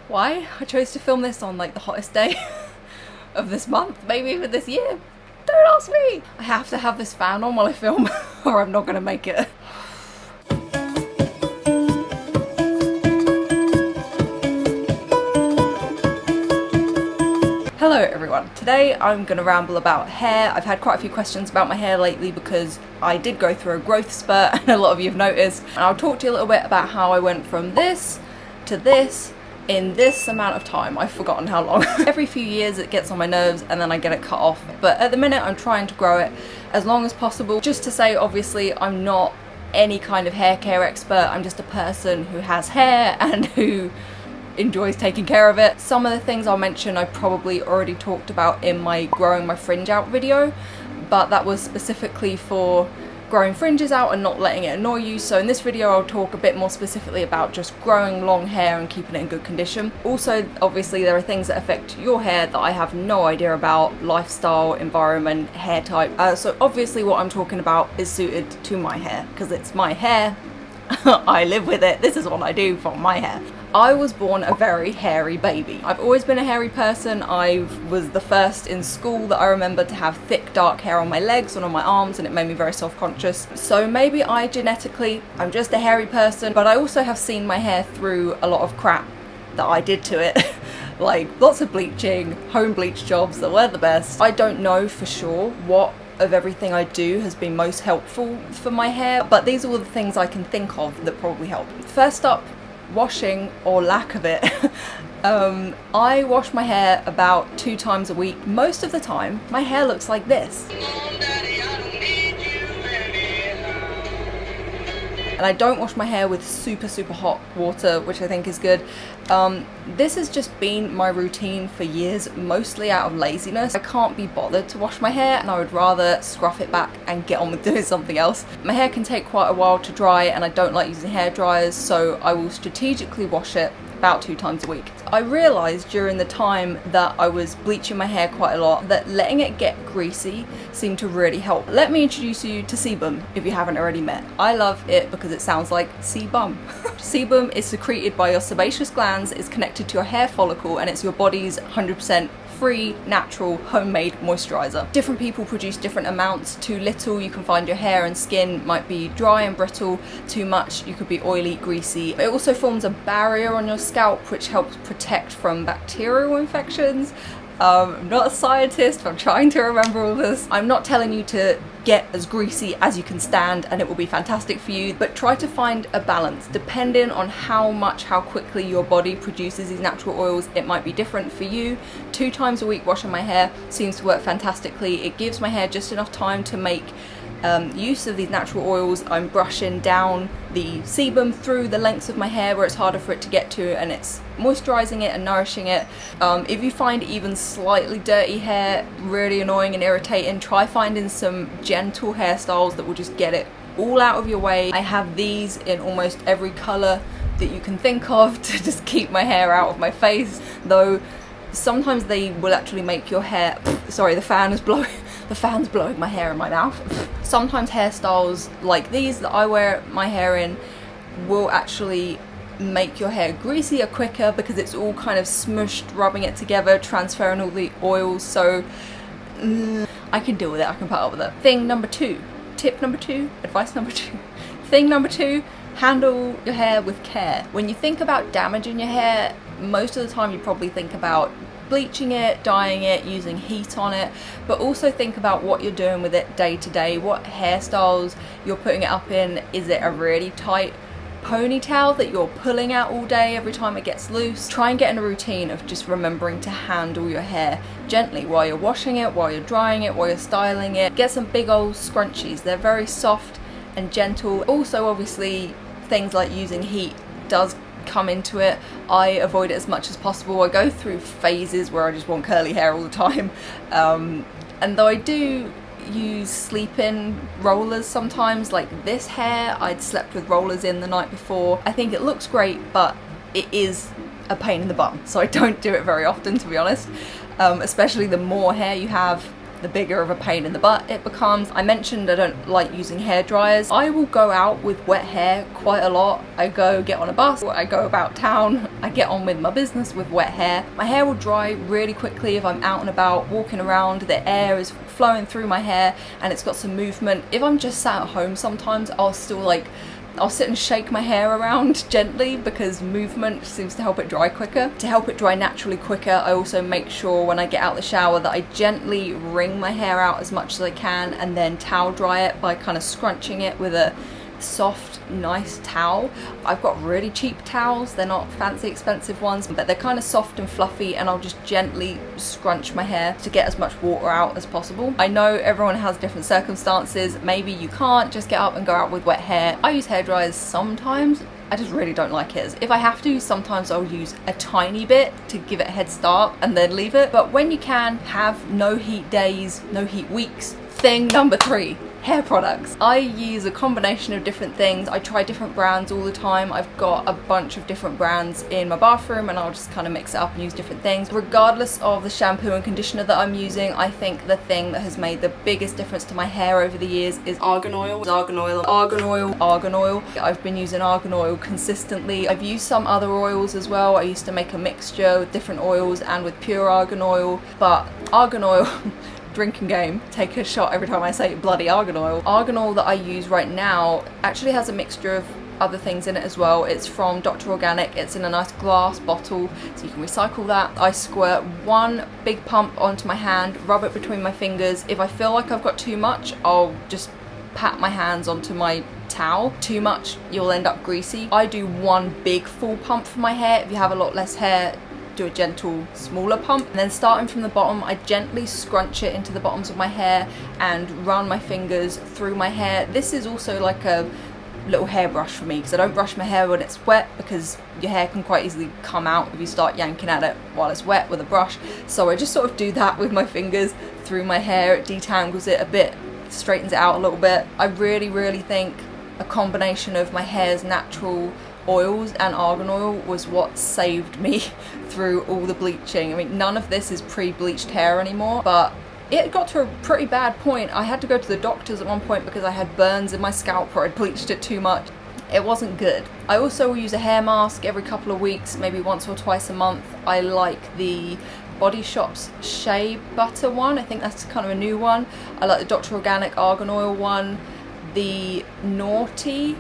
why I chose to film this on like the hottest day of this month, maybe even this year. Don't ask me! I have to have this fan on while I film or I'm not gonna make it. Hello everyone. Today I'm going to ramble about hair. I've had quite a few questions about my hair lately because I did go through a growth spurt and a lot of you have noticed. And I'll talk to you a little bit about how I went from this to this in this amount of time. I've forgotten how long. Every few years it gets on my nerves and then I get it cut off. But at the minute I'm trying to grow it as long as possible. Just to say, obviously I'm not any kind of hair care expert. I'm just a person who has hair and who enjoys taking care of it. Some of the things I'll mention I probably already talked about in my growing my fringe out video, but that was specifically for growing fringes out and not letting it annoy you. So in this video I'll talk a bit more specifically about just growing long hair and keeping it in good condition. Also, obviously there are things that affect your hair that I have no idea about: lifestyle, environment, hair type. So obviously what I'm talking about is suited to my hair because it's my hair. I live with it. This is what I do for my hair. I was born a very hairy baby. I've always been a hairy person. I was the first in school that I remember to have thick dark hair on my legs and on my arms, and it made me very self-conscious. So maybe I'm just a hairy person, but I also have seen my hair through a lot of crap that I did to it. Like lots of bleaching, home bleach jobs that were the best. I don't know for sure what of everything I do has been most helpful for my hair, but these are all the things I can think of that probably help. First up, washing or lack of it. I wash my hair about 2 times a week. Most of the time my hair looks like this. And I don't wash my hair with super hot water, which I think is good. This has just been my routine for years, mostly out of laziness. I can't be bothered to wash my hair and I would rather scruff it back and get on with doing something else. My hair can take quite a while to dry and I don't like using hair dryers, so I will strategically wash it about 2 times a week. I realised during the time that I was bleaching my hair quite a lot that letting it get greasy seemed to really help. Let me introduce you to sebum if you haven't already met. I love it because it sounds like sebum. Sebum is secreted by your sebaceous glands, it's connected to your hair follicle, and it's your body's 100% free, natural, homemade moisturizer. Different people produce different amounts. Too little, you can find your hair and skin might be dry and brittle. Too much, you could be oily, greasy. It also forms a barrier on your scalp which helps protect from bacterial infections. I'm not a scientist, I'm trying to remember all this. I'm not telling you to get as greasy as you can stand and it will be fantastic for you, but try to find a balance. Depending on how quickly your body produces these natural oils, it might be different for you. 2 times a week washing my hair seems to work fantastically. It gives my hair just enough time to make use of these natural oils. I'm brushing down the sebum through the lengths of my hair where it's harder for it to get to, and it's moisturizing it and nourishing it. If you find even slightly dirty hair really annoying and irritating, try finding some gentle hairstyles that will just get it all out of your way. I have these in almost every color that you can think of to just keep my hair out of my face, though sometimes they will actually make your hair, sorry, the fan's blowing my hair in my mouth. Sometimes hairstyles like these that I wear my hair in will actually make your hair greasier quicker because it's all kind of smushed, rubbing it together, transferring all the oils. So I can deal with it, I can put up with it. Thing number 2, tip number 2, advice number 2. Thing number 2, handle your hair with care. When you think about damaging your hair, most of the time you probably think about bleaching it, dyeing it, using heat on it, but also think about what you're doing with it day to day, what hairstyles you're putting it up in. Is it a really tight ponytail that you're pulling out all day every time it gets loose? Try and get in a routine of just remembering to handle your hair gently while you're washing it, while you're drying it, while you're styling it. Get some big old scrunchies, they're very soft and gentle. Also, obviously, things like using heat does come into it. I avoid it as much as possible. I go through phases where I just want curly hair all the time, and though I do use sleep-in rollers sometimes, like this hair I'd slept with rollers in the night before. I think it looks great, but it is a pain in the bum, so I don't do it very often, to be honest. Especially the more hair you have, the bigger of a pain in the butt it becomes. I mentioned I don't like using hair dryers. I will go out with wet hair quite a lot. I go get on a bus, I go about town, I get on with my business with wet hair. My hair will dry really quickly if I'm out and about, walking around, the air is flowing through my hair and it's got some movement. If I'm just sat at home sometimes, I'll sit and shake my hair around gently because movement seems to help it dry quicker. To help it dry naturally quicker, I also make sure when I get out the shower that I gently wring my hair out as much as I can and then towel dry it by kind of scrunching it with a soft, nice towel. I've got really cheap towels, they're not fancy expensive ones, but they're kind of soft and fluffy, and I'll just gently scrunch my hair to get as much water out as possible. I know everyone has different circumstances, maybe you can't just get up and go out with wet hair. I use hair dryers sometimes, I just really don't like it. If I have to, sometimes I'll use a tiny bit to give it a head start and then leave it. But when you can, have no heat days, no heat weeks. Thing number 3. Hair products. I use a combination of different things. I try different brands all the time. I've got a bunch of different brands in my bathroom and I'll just kind of mix it up and use different things. Regardless of the shampoo and conditioner that I'm using, I think the thing that has made the biggest difference to my hair over the years is argan oil. Argan oil, argan oil, argan oil. I've been using argan oil consistently. I've used some other oils as well. I used to make a mixture with different oils and with pure argan oil, but argan oil drinking game, take a shot every time I say bloody argan oil. Argan oil that I use right now actually has a mixture of other things in it as well. It's from Dr. Organic, it's in a nice glass bottle so you can recycle that. I squirt one big pump onto my hand, rub it between my fingers. If I feel like I've got too much, I'll just pat my hands onto my towel. Too much, you'll end up greasy. I do one big full pump for my hair. If you have a lot less hair, do a gentle smaller pump, and then starting from the bottom I gently scrunch it into the bottoms of my hair and run my fingers through my hair. This is also like a little hairbrush for me because I don't brush my hair when it's wet because your hair can quite easily come out if you start yanking at it while it's wet with a brush. So I just sort of do that with my fingers through my hair. It detangles it a bit, straightens it out a little bit. I really think a combination of my hair's natural oils and argan oil was what saved me through all the bleaching. I mean, none of this is pre-bleached hair anymore, but it got to a pretty bad point. I had to go to the doctors at one point because I had burns in my scalp where I'd bleached it too much. It wasn't good. I also will use a hair mask every couple of weeks, maybe once or twice a month. I like the Body Shop's Shea Butter one. I think that's kind of a new one. I like the Dr. Organic Argan Oil one. The Naughty,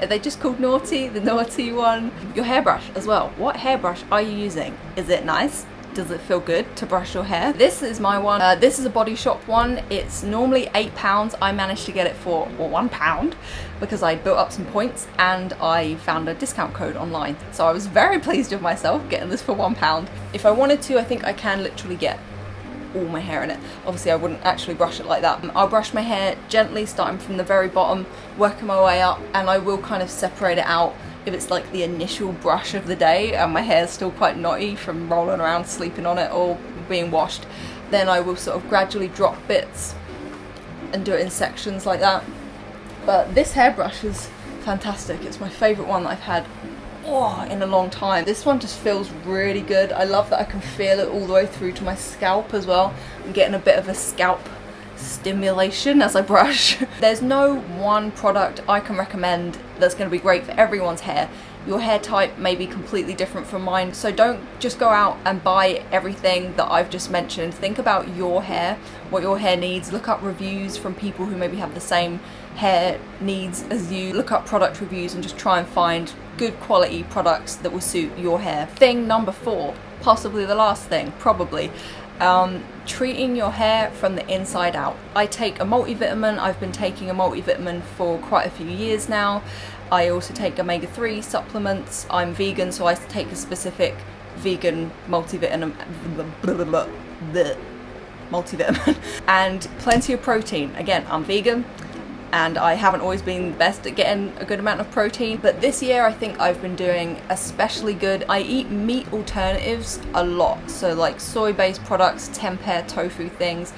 are they just called Naughty? The Naughty one. Your hairbrush as well. What hairbrush are you using? Is it nice? Does it feel good to brush your hair? This is my one. This is a Body Shop one. It's normally £8. I managed to get it for £1 because I built up some points and I found a discount code online. So I was very pleased with myself getting this for £1. If I wanted to, I think I can literally get all my hair in it. Obviously I wouldn't actually brush it like that. I'll brush my hair gently, starting from the very bottom, working my way up, and I will kind of separate it out if it's like the initial brush of the day and my hair's still quite knotty from rolling around, sleeping on it, or being washed. Then I will sort of gradually drop bits and do it in sections like that. But this hairbrush is fantastic. It's my favourite one that I've had in a long time. This one just feels really good. I love that I can feel it all the way through to my scalp as well. I'm getting a bit of a scalp stimulation as I brush. There's no one product I can recommend that's going to be great for everyone's hair. Your hair type may be completely different from mine, so don't just go out and buy everything that I've just mentioned. Think about your hair, what your hair needs. Look up reviews from people who maybe have the same hair needs as you. Look up product reviews and just try and find good quality products that will suit your hair. Thing number 4, possibly the last thing, probably. Treating your hair from the inside out. I take a multivitamin. I've been taking a multivitamin for quite a few years now. I also take omega-3 supplements. I'm vegan, so I take a specific vegan multivitamin and plenty of protein. Again, I'm vegan and I haven't always been the best at getting a good amount of protein, but this year I think I've been doing especially good. I eat meat alternatives a lot, so like soy-based products, tempeh, tofu things,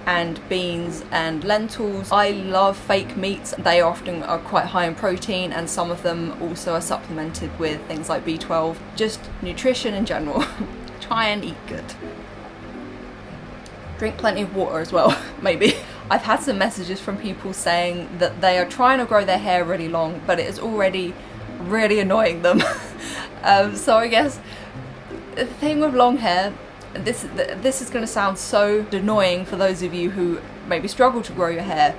and beans and lentils. I love fake meats. They often are quite high in protein, and some of them also are supplemented with things like B12. Just nutrition in general. Try and eat good. Drink plenty of water as well, maybe. I've had some messages from people saying that they are trying to grow their hair really long, but it is already really annoying them. So I guess the thing with long hair, this is going to sound so annoying for those of you who maybe struggle to grow your hair,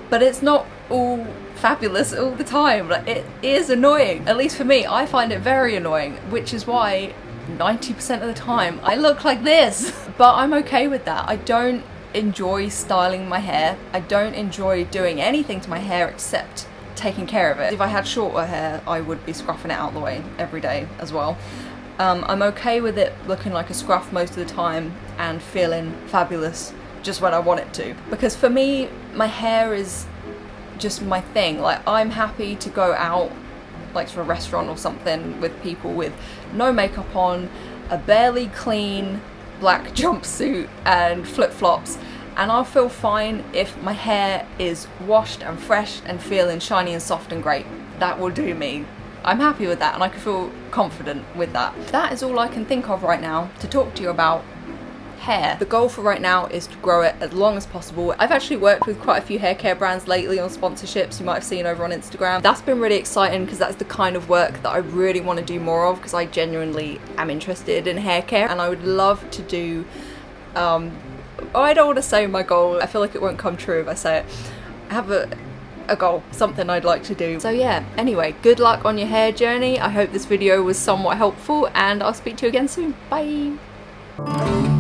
but it's not all fabulous all the time. Like, it is annoying. At least for me, I find it very annoying, which is why 90% of the time I look like this. But I'm okay with that. I don't enjoy styling my hair. I don't enjoy doing anything to my hair except taking care of it. If I had shorter hair, I would be scruffing it out the way every day as well. I'm okay with it looking like a scruff most of the time and feeling fabulous just when I want it to. Because for me, my hair is just my thing. Like, I'm happy to go out, like to a restaurant or something, with people with no makeup on, a barely clean black jumpsuit and flip-flops, and I'll feel fine if my hair is washed and fresh and feeling shiny and soft and great. That will do me. I'm happy with that, and I can feel confident with that. That is all I can think of right now to talk to you about hair. The goal for right now is to grow it as long as possible. I've actually worked with quite a few hair care brands lately on sponsorships, you might have seen over on Instagram. That's been really exciting because that's the kind of work that I really want to do more of, because I genuinely am interested in hair care, and I would love to do, I don't want to say my goal, I feel like it won't come true if I say it. I have a goal, something I'd like to do. So yeah, anyway, good luck on your hair journey. I hope this video was somewhat helpful, and I'll speak to you again soon. Bye!